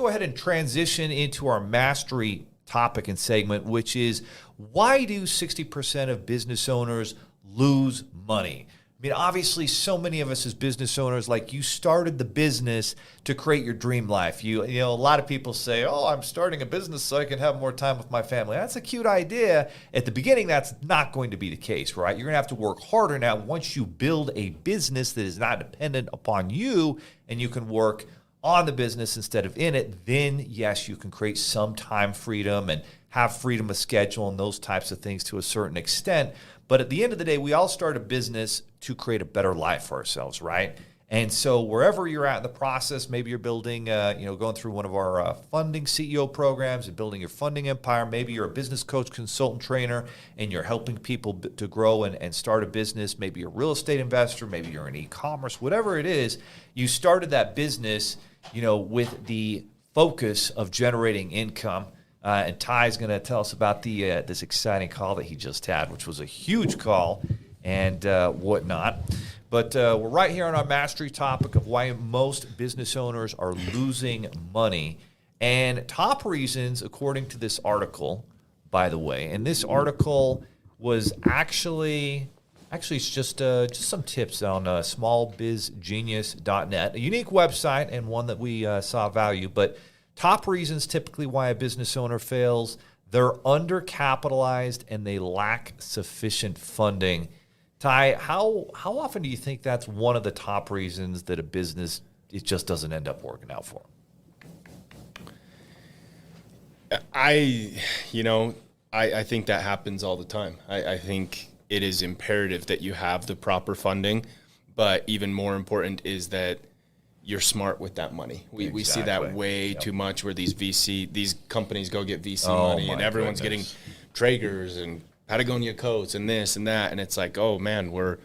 go ahead and transition into our mastery topic and segment, which is why do 60% of business owners lose money? I mean, obviously, so many of us as business owners, like you started the business to create your dream life. You know, a lot of people say, oh, I'm starting a business so I can have more time with my family. That's a cute idea. At the beginning, that's not going to be the case, right? You're going to have to work harder now once you build a business that is not dependent upon you and you can work on the business instead of in it. Then, yes, you can create some time freedom and have freedom of schedule and those types of things to a certain extent. But at the end of the day, we all start a business to create a better life for ourselves, right? And so wherever you're at in the process, maybe you're building, going through one of our funding CEO programs and building your funding empire. Maybe you're a business coach, consultant, trainer, and you're helping people to grow and start a business. Maybe you're a real estate investor. Maybe you're in e-commerce. Whatever it is, you started that business, with the focus of generating income. And Ty's going to tell us about this exciting call that he just had, which was a huge call and whatnot. But we're right here on our mastery topic of why most business owners are losing money. And top reasons, according to this article, by the way, and this article was actually it's just some tips on smallbizgenius.net, a unique website and one that we saw value. But top reasons typically why a business owner fails: they're undercapitalized and they lack sufficient funding. Ty, how often do you think that's one of the top reasons that a business, it just doesn't end up working out for them? I think that happens all the time. I think it is imperative that you have the proper funding, but even more important is that you're smart with that money. We see that way too much, where these companies go get VC money and everyone's getting Traegers and Patagonia coats and this and that. And it's like, oh man, we're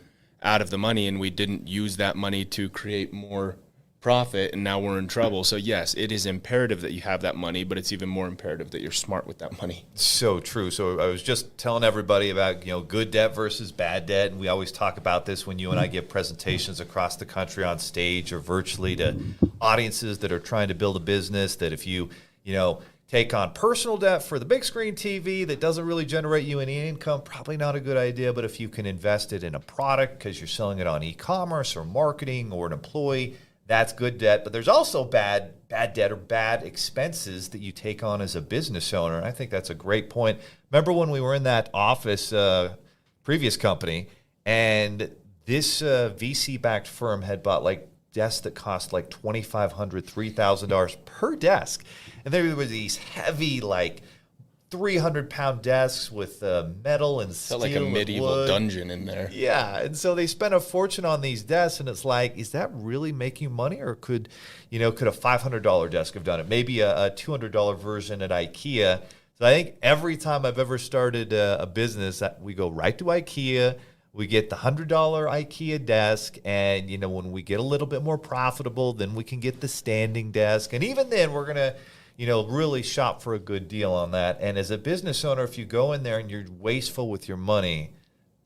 out of the money and we didn't use that money to create more profit and now we're in trouble. So yes, it is imperative that you have that money, but it's even more imperative that you're smart with that money. So true. So I was just telling everybody about, good debt versus bad debt. And we always talk about this when you and I give presentations across the country on stage or virtually to audiences that are trying to build a business, that if you take on personal debt for the big screen TV that doesn't really generate you any income, probably not a good idea. But if you can invest it in a product because you're selling it on e-commerce or marketing or an employee, that's good debt. But there's also bad debt or bad expenses that you take on as a business owner. And I think that's a great point. Remember when we were in that office, previous company, and this VC-backed firm had bought desks that cost $2,500, $3,000 per desk. And there were these heavy, 300-pound desks with metal and steel. Felt like a medieval wood dungeon in there. Yeah, and so they spent a fortune on these desks, and it's like, is that really making money, or could a $500 desk have done it? Maybe a $200 version at IKEA. So I think every time I've ever started a business, we go right to IKEA. We get the $100 IKEA desk, and when we get a little bit more profitable, then we can get the standing desk, and even then we're gonna really shop for a good deal on that. And as a business owner, if you go in there and you're wasteful with your money,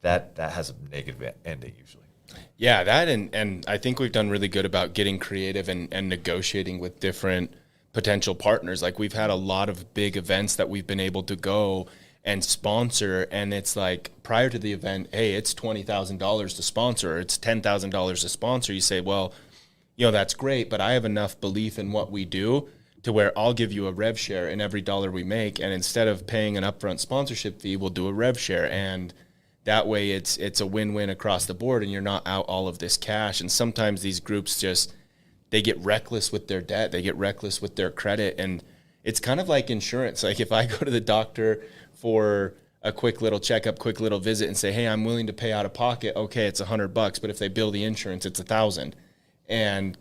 that has a negative ending usually. Yeah, that and I think we've done really good about getting creative and negotiating with different potential partners. Like, we've had a lot of big events that we've been able to go and sponsor, and it's like, prior to the event, hey, it's $20,000 to sponsor, or it's $10,000 to sponsor. You say, well, that's great, but I have enough belief in what we do to where I'll give you a rev share in every dollar we make, and instead of paying an upfront sponsorship fee, we'll do a rev share, and that way it's a win-win across the board, and you're not out all of this cash. And sometimes these groups they get reckless with their debt, they get reckless with their credit, and it's kind of like insurance. Like, if I go to the doctor for a quick little checkup, quick little visit, and say, hey, I'm willing to pay out of pocket, okay, it's $100, but if they bill the insurance, it's $1,000. And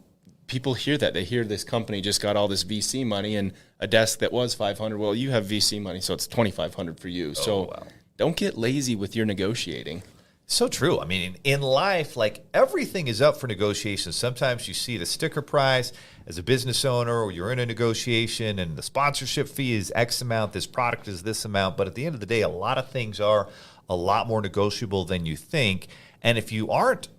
people hear that. They hear this company just got all this VC money and a desk that was $500. Well, you have VC money, so it's $2,500 for you. Don't get lazy with your negotiating. So true. I mean, in life, everything is up for negotiation. Sometimes you see the sticker price as a business owner, or you're in a negotiation and the sponsorship fee is X amount, this product is this amount. But at the end of the day, a lot of things are a lot more negotiable than you think. And if you aren't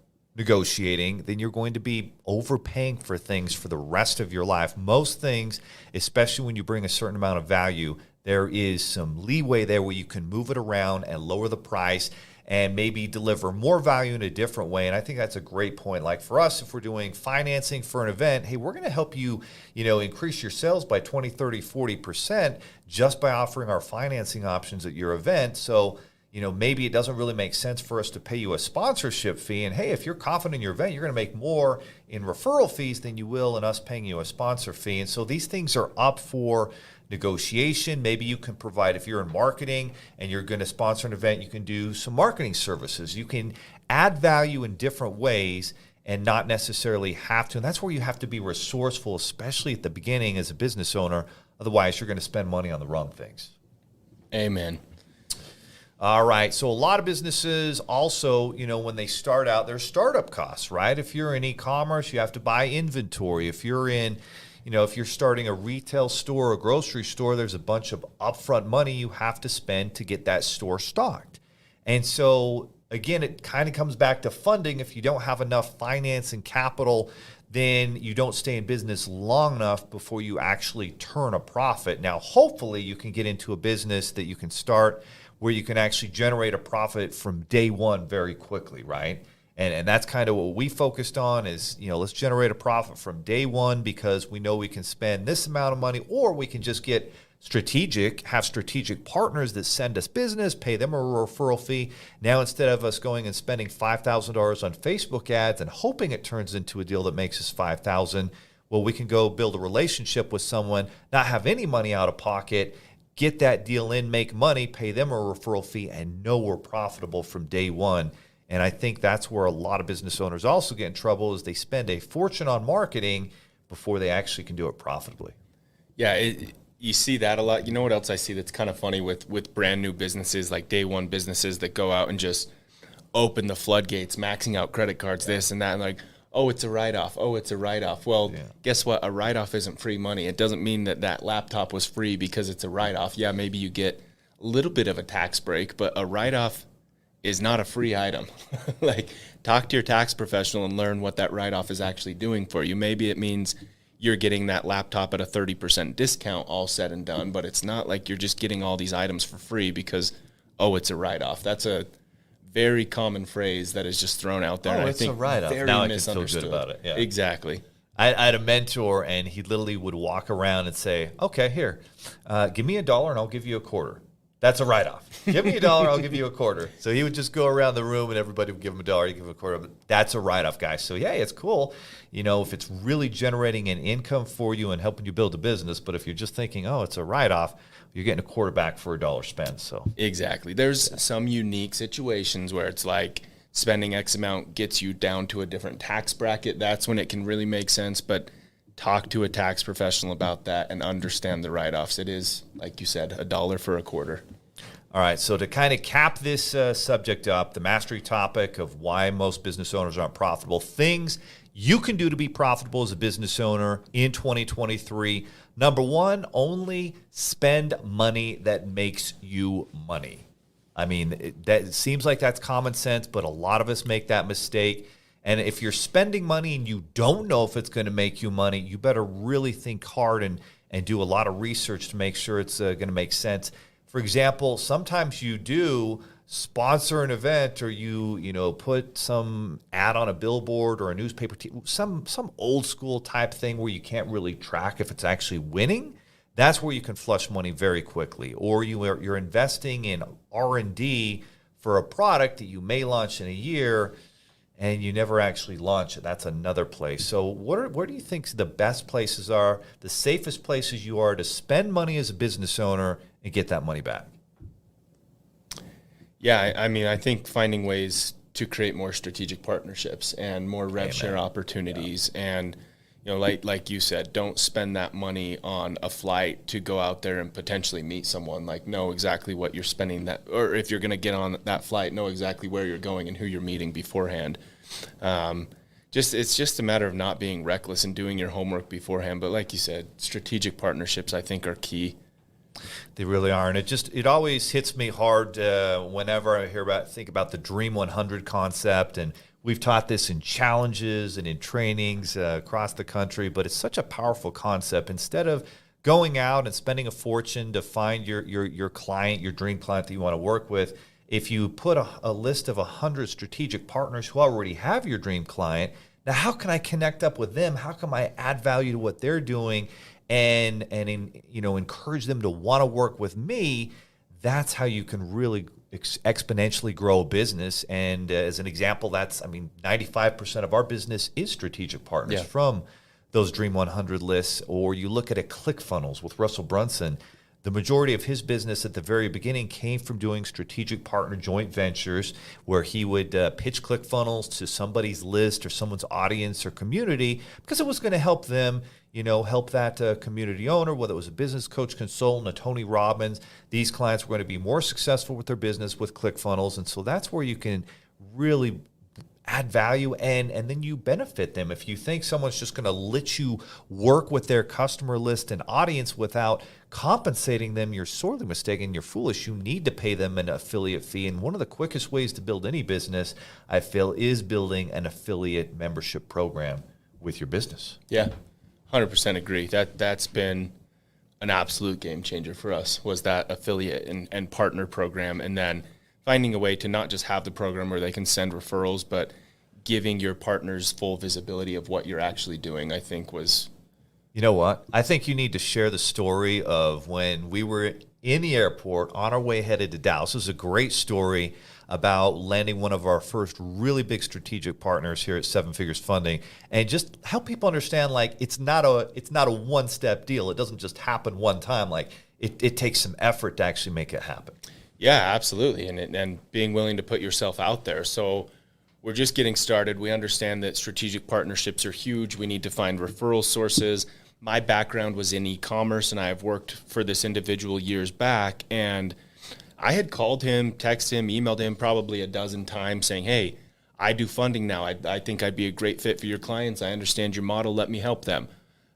negotiating, then you're going to be overpaying for things for the rest of your life. Most things, especially when you bring a certain amount of value, there is some leeway there where you can move it around and lower the price and maybe deliver more value in a different way. And I think that's a great point. Like for us, if we're doing financing for an event, hey, we're going to help you, increase your sales by 20, 30, 40% just by offering our financing options at your event. So, maybe it doesn't really make sense for us to pay you a sponsorship fee. And hey, if you're confident in your event, you're going to make more in referral fees than you will in us paying you a sponsor fee. And so these things are up for negotiation. Maybe you can provide, if you're in marketing and you're going to sponsor an event, you can do some marketing services. You can add value in different ways and not necessarily have to. And that's where you have to be resourceful, especially at the beginning as a business owner. Otherwise, you're going to spend money on the wrong things. Amen. All right. So a lot of businesses also, when they start out, there's startup costs, right? If you're in e-commerce, you have to buy inventory. If you're in, if you're starting a retail store or a grocery store, there's a bunch of upfront money you have to spend to get that store stocked. And so, again, it kind of comes back to funding. If you don't have enough finance and capital, then you don't stay in business long enough before you actually turn a profit. Now, hopefully you can get into a business that you can start where you can actually generate a profit from day one very quickly, right? And that's kind of what we focused on is, let's generate a profit from day one because we know we can spend this amount of money, or we can just have strategic partners that send us business, pay them a referral fee. Now, instead of us going and spending $5,000 on Facebook ads and hoping it turns into a deal that makes us $5,000, well, we can go build a relationship with someone, not have any money out of pocket, get that deal in, make money, pay them a referral fee, and know we're profitable from day one. And I think that's where a lot of business owners also get in trouble is they spend a fortune on marketing before they actually can do it profitably. Yeah, you see that a lot. You know what else I see that's kind of funny with brand new businesses, like day one businesses that go out and just open the floodgates, maxing out credit cards, this and that, and like, oh, it's a write-off. Oh, it's a write-off. Well, Guess what? A write-off isn't free money. It doesn't mean that laptop was free because it's a write-off. Yeah, maybe you get a little bit of a tax break, but a write-off is not a free item. Like, talk to your tax professional and learn what that write-off is actually doing for you. Maybe it means you're getting that laptop at a 30% discount all said and done, but it's not like you're just getting all these items for free because, oh, it's a write-off. That's a very common phrase that is just thrown out there. Oh, and it's I think a write-off. Very now I can feel misunderstood. good about it. Yeah. Exactly. I had a mentor, and he literally would walk around and say, okay, here, give me $1 and I'll give you a quarter. That's a write-off. Give me $1, I'll give you a quarter. So he would just go around the room and everybody would give him $1, he'd give him a quarter. That's a write-off, guys. So yeah, it's cool, if it's really generating an income for you and helping you build a business. But if you're just thinking, oh, it's a write-off, you're getting a quarter back for $1 spent. So exactly. There's some unique situations where it's like spending X amount gets you down to a different tax bracket. That's when it can really make sense. But talk to a tax professional about that and understand the write-offs. It is, like you said, $1 for a quarter. All right, so to kind of cap this subject up, the mastery topic of why most business owners aren't profitable, things you can do to be profitable as a business owner in 2023. Number one, only spend money that makes you money. I mean, it seems like that's common sense, but a lot of us make that mistake. And if you're spending money and you don't know if it's going to make you money, you better really think hard and do a lot of research to make sure it's going to make sense. For example, sometimes you do sponsor an event or you put some ad on a billboard or a newspaper, some old school type thing where you can't really track if it's actually winning. That's where you can flush money very quickly. Or you're investing in R&D for a product that you may launch in a year and you never actually launch it. That's another place. So where do you think the best places are, the safest places you are to spend money as a business owner and get that money back? Yeah, I mean, I think finding ways to create more strategic partnerships and more rev share opportunities. Yeah. And, like you said, don't spend that money on a flight to go out there and potentially meet someone. Like, know exactly what you're spending or if you're going to get on that flight, know exactly where you're going and who you're meeting beforehand. It's just a matter of not being reckless and doing your homework beforehand. But like you said, strategic partnerships, I think, are key. They really are, and it always hits me hard whenever I think about the Dream 100 concept, and We've taught this in challenges and in trainings across the country, but it's such a powerful concept. Instead of going out and spending a fortune to find your client, your dream client that you want to work with, if you put a list of 100 strategic partners who already have your dream client, now how can I connect up with them? How can I add value to what they're doing and encourage them to want to work with me? That's how you can really exponentially grow a business. And as an example, 95% of our business is strategic partners from those Dream 100 lists. Or you look at ClickFunnels with Russell Brunson. The majority of his business at the very beginning came from doing strategic partner joint ventures where he would pitch ClickFunnels to somebody's list or someone's audience or community because it was going to help them, help that community owner, whether it was a business coach, consultant, a Tony Robbins. These clients were going to be more successful with their business with ClickFunnels. And so that's where you can really add value and then you benefit them. If you think someone's just going to let you work with their customer list and audience without compensating them, you're sorely mistaken. You're foolish. You need to pay them an affiliate fee. And one of the quickest ways to build any business, I feel, is building an affiliate membership program with your business. Yeah, 100% agree. That's been an absolute game changer for us, was that affiliate and partner program. And then finding a way to not just have the program where they can send referrals, but giving your partners full visibility of what you're actually doing, I think was... You know what? I think you need to share the story of when we were in the airport on our way headed to Dallas. This is a great story about landing one of our first really big strategic partners here at Seven Figures Funding, and just help people understand, like, it's not a one-step deal. It doesn't just happen one time. Like, it takes some effort to actually make it happen. Yeah, absolutely. And being willing to put yourself out there. So we're just getting started. We understand that strategic partnerships are huge. We need to find referral sources. My background was in e-commerce, and I have worked for this individual years back. And I had called him, texted him, emailed him probably a dozen times saying, hey, I do funding now. I think I'd be a great fit for your clients. I understand your model. Let me help them.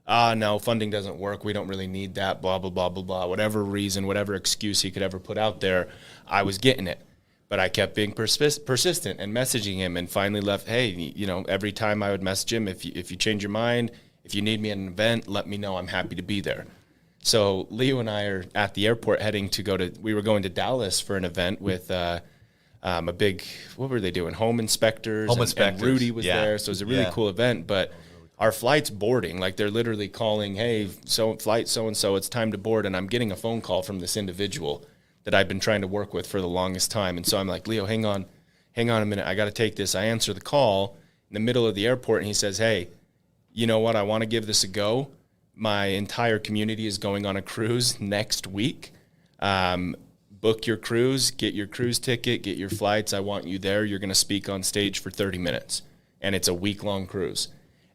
No, funding doesn't work. We don't really need that, blah, blah, blah, blah, blah. Whatever reason, whatever excuse he could ever put out there, I was getting it. But I kept being persistent and messaging him, and finally left, hey, every time I would message him, if you change your mind, if you need me at an event, let me know. I'm happy to be there. So Leo and I are at the airport we were going to Dallas for an event with a big, what were they doing? Home inspectors. And Rudy was there. So it was a really cool event, but our flight's boarding. Like, they're literally calling, hey, flight so-and-so, it's time to board. And I'm getting a phone call from this individual that I've been trying to work with for the longest time. And so I'm like, Leo, hang on a minute. I got to take this. I answer the call in the middle of the airport, and he says, hey, you know what? I want to give this a go. My entire community is going on a cruise next week. Book your cruise, get your cruise ticket, get your flights. I want you there. You're going to speak on stage for 30 minutes. And it's a week-long cruise.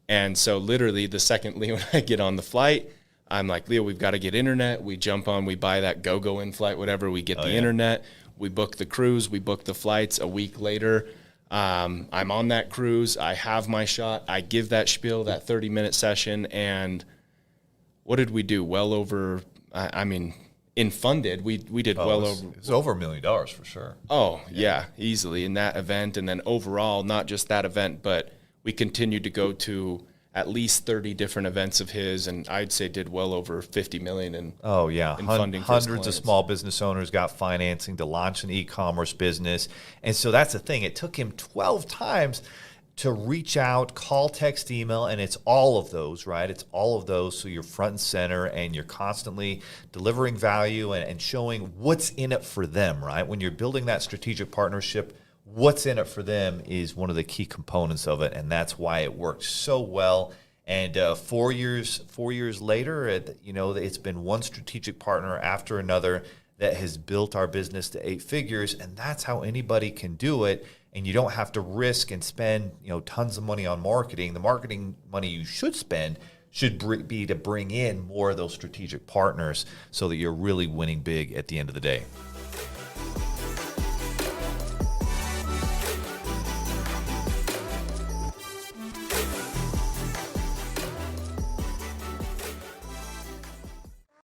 And so literally the second Leo and I get on the flight, I'm like, Leo, we've got to get internet. We jump on, we buy that go in flight, whatever. We get the internet. We book the cruise. We book the flights. A week later, I'm on that cruise. I have my shot. I give that spiel, that 30-minute session. And what did we do? Well over, in funded, we did over. It was over $1 million for sure. Oh, yeah, easily in that event. And then overall, not just that event, but we continued to go to at least 30 different events of his, and I'd say did well over $50 million in funding. Hundreds of small business owners got financing to launch an e-commerce business. And so that's the thing. It took him 12 times to reach out, call, text, email, and it's all of those, right? It's all of those. So you're front and center, and you're constantly delivering value and showing what's in it for them, right? When you're building that strategic partnership, what's in it for them is one of the key components of it, and that's why it works so well. And 4 years later, it's been one strategic partner after another that has built our business to 8 figures, and that's how anybody can do it. And you don't have to risk and spend tons of money on marketing. The marketing money you should spend should be to bring in more of those strategic partners so that you're really winning big at the end of the day.